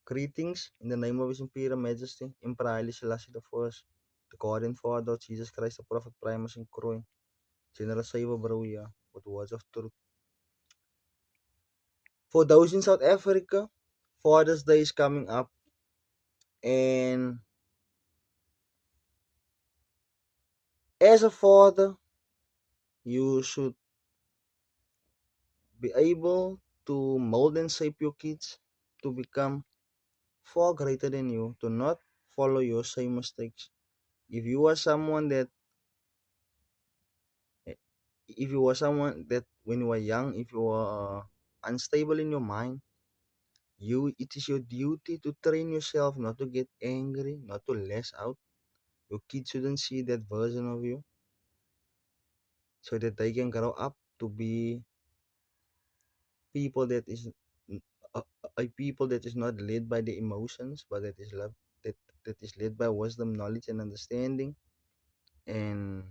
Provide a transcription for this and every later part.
Greetings in the name of His Imperial Majesty, Emperor Haile Selassie I, the Guardian Father of Jesus Christ, the Prophet Primus and Croy, General Saiva Barawia, with words of truth. For those in South Africa, Father's Day is coming up, and as a father, you should be able to mold and shape your kids to become far greater than you, to not follow your same mistakes. If you are someone that if you are someone that when you were young, if you were unstable in your mind, it is your duty to train yourself not to get angry, not to lash out. Your kids shouldn't see that version of you, so that they can grow up to be people that is a, a people that is not led by the emotions, but that that is led by wisdom, knowledge, and understanding. And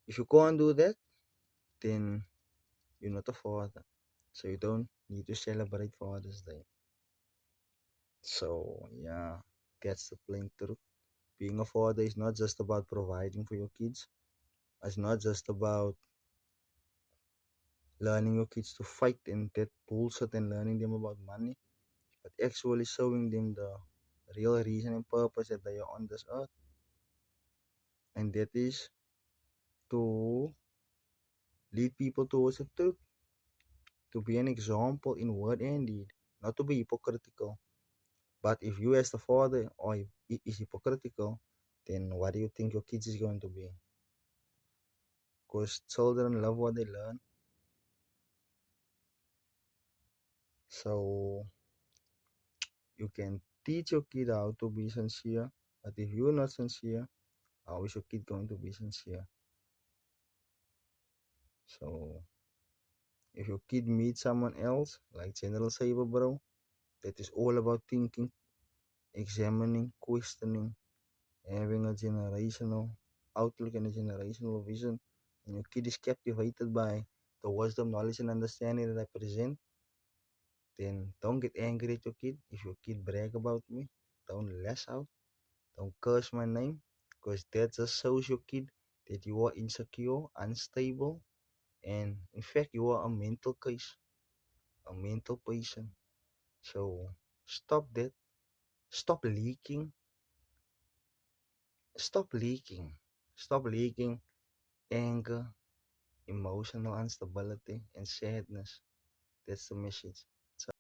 if you can't do that, then you're not a father, so you don't need to celebrate Father's Day. So yeah, that's the plain truth. Being a father is not just about providing for your kids. It's not just about learning your kids to fight and that bullshit and learning them about money, but actually showing them the real reason and purpose that they are on this earth. And that is to lead people towards the truth, to be an example in word and deed, not to be hypocritical. But if you as the father is hypocritical, then what do you think your kids is going to be? Because children love what they learn. So you can teach your kid how to be sincere, but if you're not sincere, how is your kid going to be sincere? So if your kid meets someone else, like General Saber, bro, that is all about thinking, examining, questioning, having a generational outlook and a generational vision, and your kid is captivated by the wisdom, knowledge, and understanding that I present, then don't get angry at your kid. If your kid brag about me, don't lash out, don't curse my name, because that just shows your kid that you are insecure, unstable, and in fact you are a mental case, a mental patient. So stop that. Stop leaking. Stop leaking. Stop leaking anger, emotional instability, and sadness. That's the message.